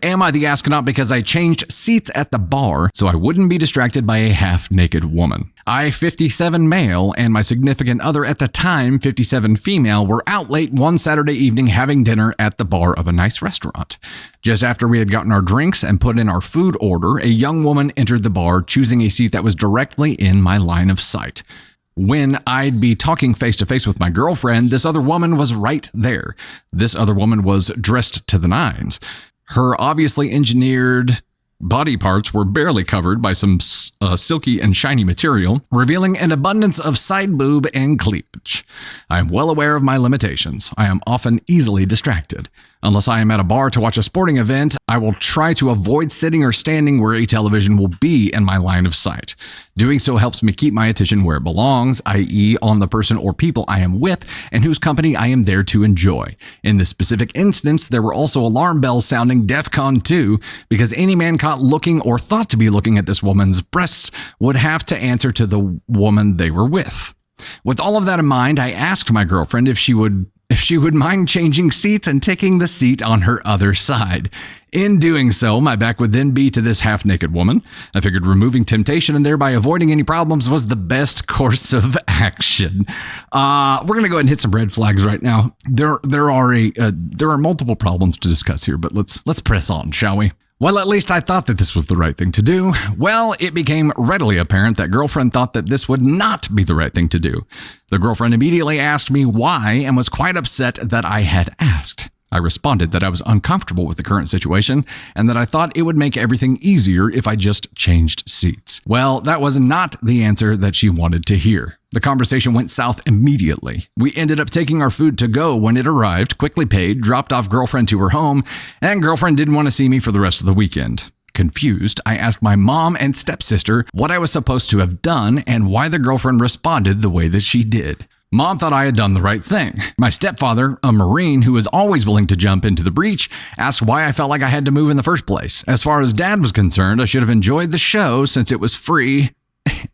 Am I the astronaut because I changed seats at the bar so I wouldn't be distracted by a half-naked woman? I, 57 male, and my significant other at the time, 57 female, were out late one Saturday evening having dinner at the bar of a nice restaurant. Just after we had gotten our drinks and put in our food order, a young woman entered the bar, choosing a seat that was directly in my line of sight. When I'd be talking face-to-face with my girlfriend, this other woman was right there. This other woman was dressed to the nines. Her obviously engineered body parts were barely covered by some silky and shiny material, revealing an abundance of side boob and cleavage. I am well aware of my limitations. I am often easily distracted. Unless I am at a bar to watch a sporting event, I will try to avoid sitting or standing where a television will be in my line of sight. Doing so helps me keep my attention where it belongs, i.e. on the person or people I am with and whose company I am there to enjoy. In this specific instance, there were also alarm bells sounding DEFCON 2 because any man caught looking or thought to be looking at this woman's breasts would have to answer to the woman they were with. With all of that in mind, I asked my girlfriend if she would mind changing seats and taking the seat on her other side. In doing so, my back would then be to this half-naked woman. I figured removing temptation and thereby avoiding any problems was the best course of action. We're going to go ahead and hit some red flags right now. There are multiple problems to discuss here, but let's press on, shall we? Well, at least I thought that this was the right thing to do. Well, it became readily apparent that girlfriend thought that this would not be the right thing to do. The girlfriend immediately asked me why and was quite upset that I had asked. I responded that I was uncomfortable with the current situation and that I thought it would make everything easier if I just changed seats. Well, that was not the answer that she wanted to hear. The conversation went south immediately. We ended up taking our food to go when it arrived, quickly paid, dropped off girlfriend to her home, and girlfriend didn't want to see me for the rest of the weekend. Confused, I asked my mom and stepsister what I was supposed to have done and why the girlfriend responded the way that she did. Mom thought I had done the right thing. My stepfather, a Marine who is always willing to jump into the breach, asked why I felt like I had to move in the first place. As far as Dad was concerned, I should have enjoyed the show since it was free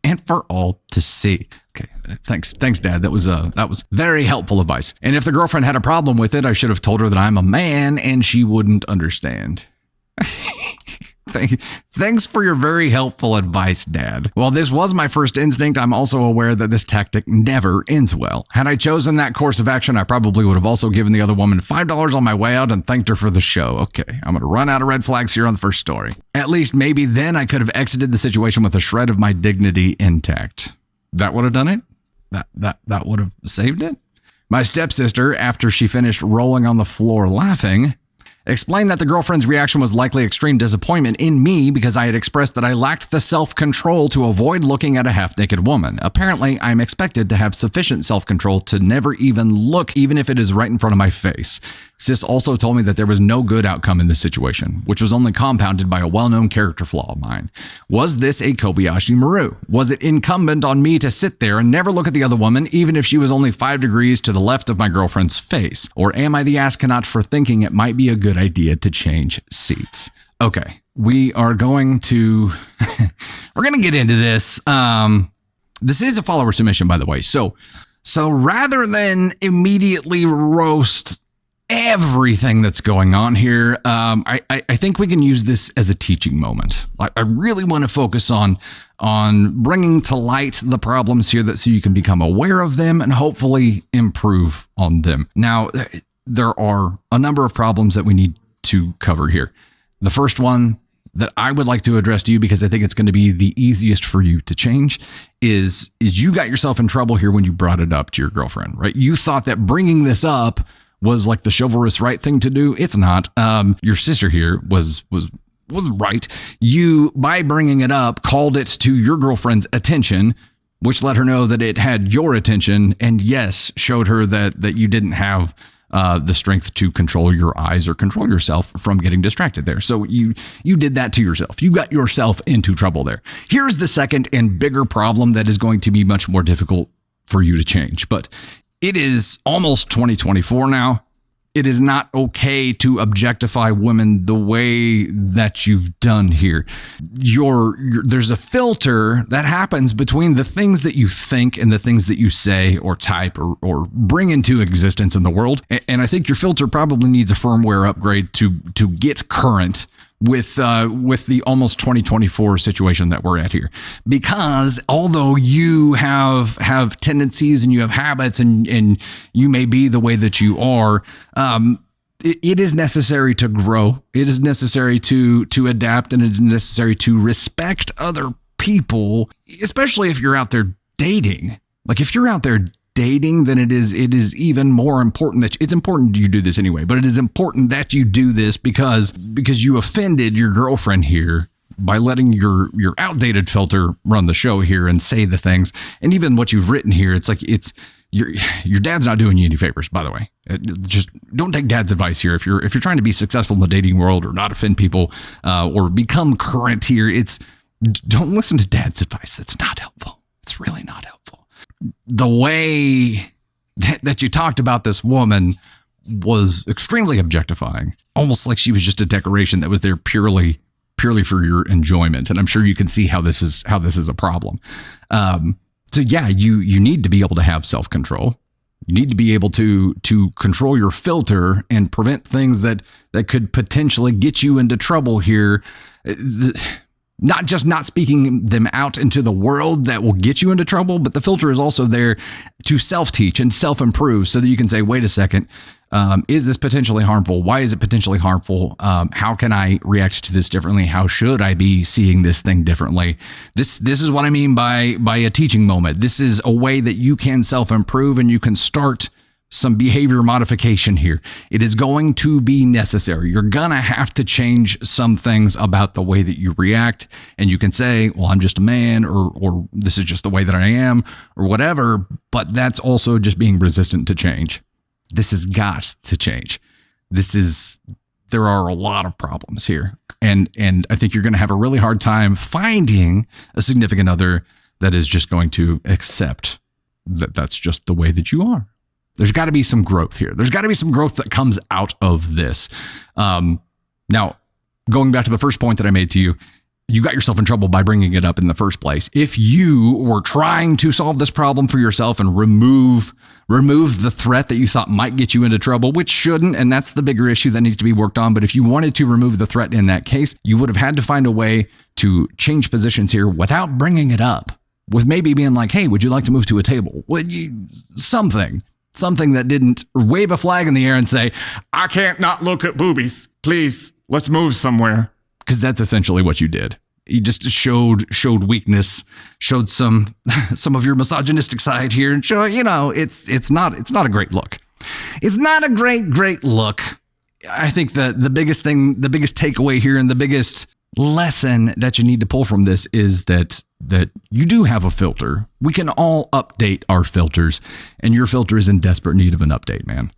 and for all to see. Okay, thanks, Dad. That was very helpful advice. And if the girlfriend had a problem with it, I should have told her that I'm a man and she wouldn't understand. Thanks for your very helpful advice, Dad. While this was my first instinct, I'm also aware that this tactic never ends well. Had I chosen that course of action, I probably would have also given the other woman $5 on my way out and thanked her for the show. Okay, I'm going to run out of red flags here on the first story. At least maybe then I could have exited the situation with a shred of my dignity intact. That would have done it? That would have saved it? My stepsister, after she finished rolling on the floor laughing, explained that the girlfriend's reaction was likely extreme disappointment in me because I had expressed that I lacked the self-control to avoid looking at a half-naked woman. Apparently, I'm expected to have sufficient self-control to never even look, even if it is right in front of my face. Sis also told me that there was no good outcome in this situation, which was only compounded by a well-known character flaw of mine. Was this a Kobayashi Maru? Was it incumbent on me to sit there and never look at the other woman, even if she was only 5 degrees to the left of my girlfriend's face? Or am I the astronaut for thinking it might be a good idea to change seats? Okay, we are going to get into this. This is a follower submission, by the way. So rather than immediately roast everything that's going on here, I think we can use this as a teaching moment. I really want to focus on bringing to light the problems here so you can become aware of them and hopefully improve on them. Now, there are a number of problems that we need to cover here. The first one that I would like to address to you, because I think it's going to be the easiest for you to change, is you got yourself in trouble here when you brought it up to your girlfriend, right? You thought that bringing this up was like the chivalrous right thing to do. It's not. Your sister here was right. You, by bringing it up, called it to your girlfriend's attention, which let her know that it had your attention, and yes, showed her that you didn't have the strength to control your eyes or control yourself from getting distracted there. So you did that to yourself. You got yourself into trouble there. Here's the second and bigger problem that is going to be much more difficult for you to change, but it is almost 2024 now. It is not okay to objectify women the way that you've done here. There's a filter that happens between the things that you think and the things that you say or type or bring into existence in the world. And I think your filter probably needs a firmware upgrade to get current with the almost 2024 situation that we're at here. Because although you have tendencies and you have habits and you may be the way that you are, it is necessary to grow. It is necessary to adapt, and it is necessary to respect other people, especially if you're out there dating. Like if you're out there dating, then it is even more important that it's important you do this anyway, but it is important that you do this because you offended your girlfriend here by letting your outdated filter run the show here and say the things. And even what you've written here, it's like your dad's not doing you any favors, by the way. Just don't take dad's advice here. If you're trying to be successful in the dating world or not offend people or become current here, don't listen to dad's advice. That's not helpful. It's really not helpful. The way that you talked about this woman was extremely objectifying, almost like she was just a decoration that was there purely for your enjoyment. And I'm sure you can see how this is a problem. So yeah, you need to be able to have self-control. You need to be able to control your filter and prevent things that could potentially get you into trouble here. Not just not speaking them out into the world that will get you into trouble, but the filter is also there to self-teach and self-improve so that you can say, wait a second, is this potentially harmful? Why is it potentially harmful? How can I react to this differently? How should I be seeing this thing differently? This is what I mean by a teaching moment. This is a way that you can self-improve and you can start some behavior modification here. It is going to be necessary. You're gonna have to change some things about the way that you react, and you can say, well, I'm just a man, or this is just the way that I am, or whatever, but that's also just being resistant to change. This has got to change. There are a lot of problems here, and I think you're gonna have a really hard time finding a significant other that is just going to accept that that's just the way that you are. There's got to be some growth here. There's got to be some growth that comes out of this. Now, going back to the first point that I made to you, you got yourself in trouble by bringing it up in the first place. If you were trying to solve this problem for yourself and remove the threat that you thought might get you into trouble, which shouldn't, and that's the bigger issue that needs to be worked on. But if you wanted to remove the threat in that case, you would have had to find a way to change positions here without bringing it up, with maybe being like, hey, would you like to move to a table? Something that didn't wave a flag in the air and say, I can't not look at boobies. Please, let's move somewhere. Because that's essentially what you did. You just showed weakness, showed some of your misogynistic side here, and show, it's not a great look. It's not a great look. I think the biggest takeaway here and the biggest lesson that you need to pull from this is that you do have a filter. We can all update our filters, and your filter is in desperate need of an update, man.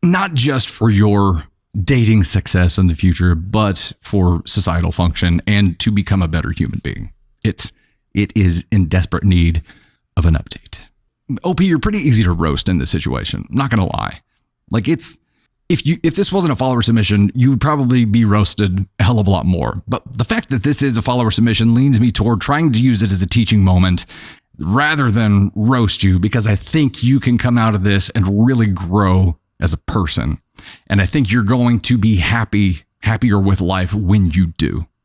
Not just for your dating success in the future, but for societal function and to become a better human being. It is in desperate need of an update. OP, you're pretty easy to roast in this situation. I'm not gonna lie. Like if this wasn't a follower submission, you would probably be roasted a hell of a lot more. But the fact that this is a follower submission leans me toward trying to use it as a teaching moment rather than roast you, because I think you can come out of this and really grow as a person. And I think you're going to be happier with life when you do.